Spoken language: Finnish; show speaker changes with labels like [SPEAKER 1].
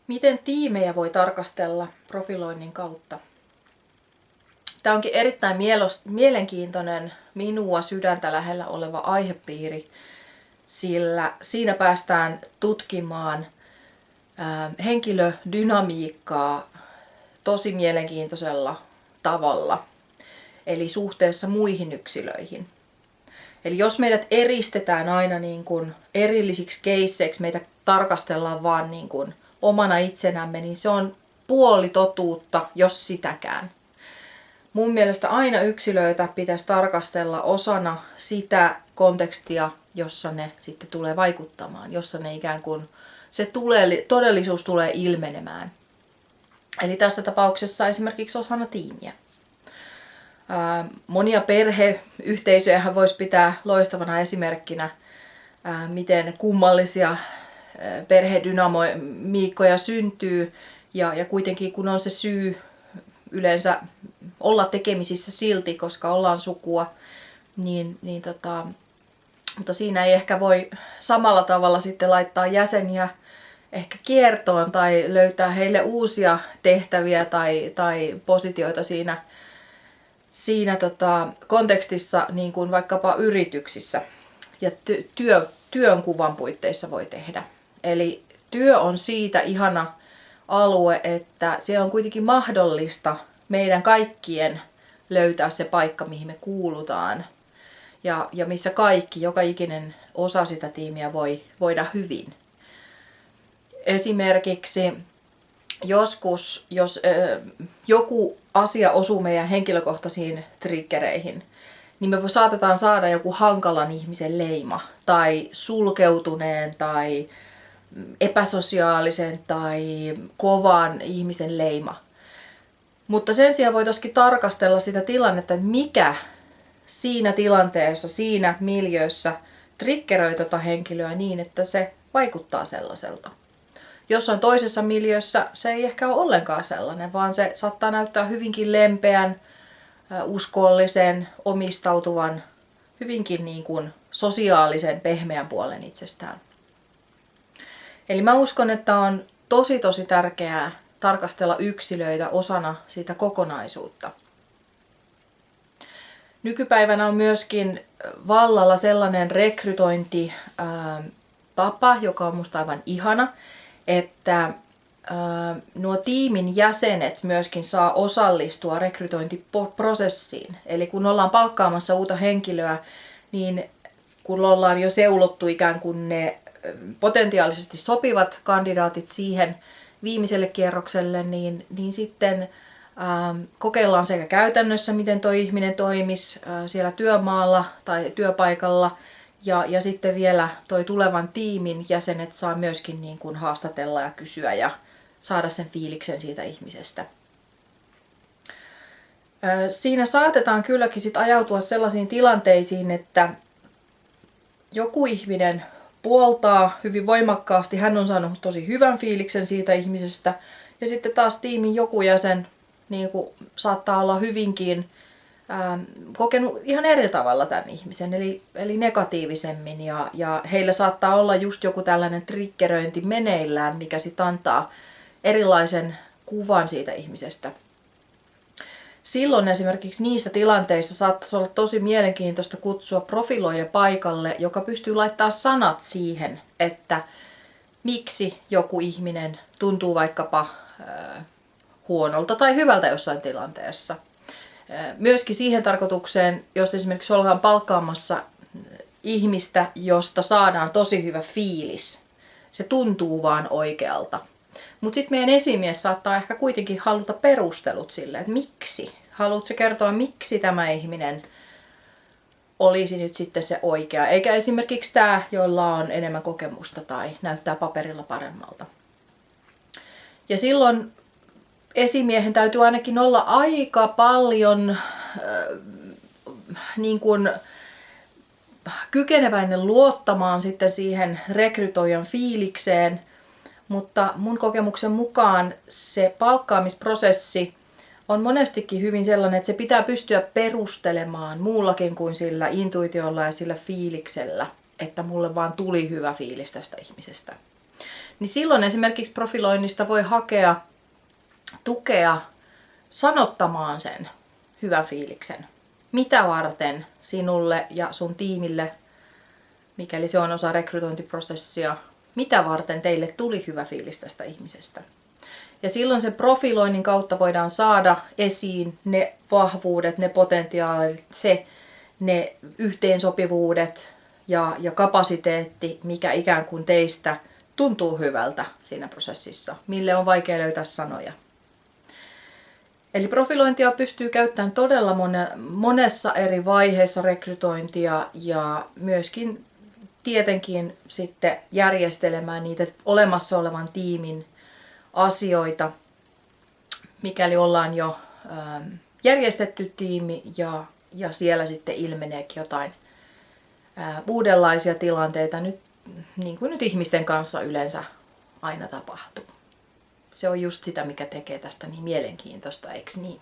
[SPEAKER 1] Miten tiimejä voi tarkastella profiloinnin kautta? Tämä onkin erittäin mielenkiintoinen, minua sydäntä lähellä oleva aihepiiri, sillä siinä päästään tutkimaan henkilödynamiikkaa tosi mielenkiintoisella tavalla, eli suhteessa muihin yksilöihin. Eli jos meidät eristetään aina niin kuin erillisiksi keisseiksi, meitä tarkastellaan vaan niin kuin omana itsenämme, niin se on puoli totuutta, jos sitäkään. Mun mielestä aina yksilöitä pitäisi tarkastella osana sitä kontekstia, jossa ne sitten tulee vaikuttamaan, jossa ne ikään kuin todellisuus tulee ilmenemään. Eli tässä tapauksessa esimerkiksi osana tiimiä. Monia perheyhteisöjä voisi pitää loistavana esimerkkinä, miten kummallisia perhedynamiikkoja syntyy ja kuitenkin kun on se syy yleensä olla tekemisissä silti, koska ollaan sukua, mutta siinä ei ehkä voi samalla tavalla sitten laittaa jäseniä ehkä kiertoon tai löytää heille uusia tehtäviä tai positioita siinä kontekstissa, niin kuin vaikkapa yrityksissä ja työnkuvan puitteissa voi tehdä. Eli työ on siitä ihana alue, että siellä on kuitenkin mahdollista meidän kaikkien löytää se paikka, mihin me kuulutaan ja missä joka ikinen osa sitä tiimiä voi voida hyvin. Esimerkiksi joskus, jos joku asia osuu meidän henkilökohtaisiin triggereihin, niin me saatetaan saada joku hankalan ihmisen leima tai sulkeutuneen tai epäsosiaalisen tai kovan ihmisen leima. Mutta sen sijaan voitaisiin tarkastella sitä tilannetta, että mikä siinä tilanteessa, siinä miljöössä triggeröi tota henkilöä niin, että se vaikuttaa sellaiselta. Jossain toisessa miljöössä se ei ehkä ole ollenkaan sellainen, vaan se saattaa näyttää hyvinkin lempeän, uskollisen, omistautuvan, hyvinkin niin kuin sosiaalisen, pehmeän puolen itsestään. Eli mä uskon, että on tosi tärkeää tarkastella yksilöitä osana sitä kokonaisuutta. Nykypäivänä on myöskin vallalla sellainen rekrytointitapa, joka on musta aivan ihana, että nuo tiimin jäsenet myöskin saa osallistua rekrytointiprosessiin. Eli kun ollaan palkkaamassa uutta henkilöä, niin kun ollaan jo seulottu ikään kuin ne potentiaalisesti sopivat kandidaatit siihen viimeiselle kierrokselle, niin sitten kokeillaan sekä käytännössä, miten tuo ihminen toimisi siellä työmaalla tai työpaikalla, ja sitten vielä toi tulevan tiimin jäsenet saa myöskin niin kuin haastatella ja kysyä ja saada sen fiiliksen siitä ihmisestä. Siinä saatetaan kylläkin sit ajautua sellaisiin tilanteisiin, että joku ihminen puoltaa hyvin voimakkaasti, hän on saanut tosi hyvän fiiliksen siitä ihmisestä, ja sitten taas tiimin joku jäsen niin kuin saattaa olla hyvinkin kokenut ihan eri tavalla tämän ihmisen, eli negatiivisemmin, ja heillä saattaa olla just joku tällainen triggeröinti meneillään, mikä sitten antaa erilaisen kuvan siitä ihmisestä. Silloin esimerkiksi niissä tilanteissa saattaisi olla tosi mielenkiintoista kutsua profiloija paikalle, joka pystyy laittamaan sanat siihen, että miksi joku ihminen tuntuu vaikkapa huonolta tai hyvältä jossain tilanteessa. Myöskin siihen tarkoitukseen, jos esimerkiksi ollaan palkkaamassa ihmistä, josta saadaan tosi hyvä fiilis. Se tuntuu vaan oikealta. Mutta sitten meidän esimies saattaa ehkä kuitenkin haluta perustelut sille, että miksi. Haluatko kertoa, miksi tämä ihminen olisi nyt sitten se oikea, eikä esimerkiksi tämä, jolla on enemmän kokemusta tai näyttää paperilla paremmalta. Ja silloin esimiehen täytyy ainakin olla aika paljon niin kuin kykeneväinen luottamaan sitten siihen rekrytoijan fiilikseen, mutta mun kokemuksen mukaan se palkkaamisprosessi on monestikin hyvin sellainen, että se pitää pystyä perustelemaan muullakin kuin sillä intuitiolla ja sillä fiiliksellä, että mulle vaan tuli hyvä fiilis tästä ihmisestä. niin silloin esimerkiksi profiloinnista voi hakea tukea sanottamaan sen hyvän fiiliksen. Mitä varten sinulle ja sun tiimille, mikäli se on osa rekrytointiprosessia, mitä varten teille tuli hyvä fiilis tästä ihmisestä. Ja silloin sen profiloinnin kautta voidaan saada esiin ne vahvuudet, ne potentiaalit, ne yhteensopivuudet ja kapasiteetti, mikä ikään kuin teistä tuntuu hyvältä siinä prosessissa, mille on vaikea löytää sanoja. Eli profilointia pystyy käyttämään todella monessa eri vaiheessa rekrytointia ja myöskin tietenkin sitten järjestelemään niitä olemassa olevan tiimin asioita, mikäli ollaan jo järjestetty tiimi ja siellä sitten ilmeneekin jotain uudenlaisia tilanteita, nyt, niin kuin nyt ihmisten kanssa yleensä aina tapahtuu. Se on just sitä, mikä tekee tästä niin mielenkiintoista, eikö niin?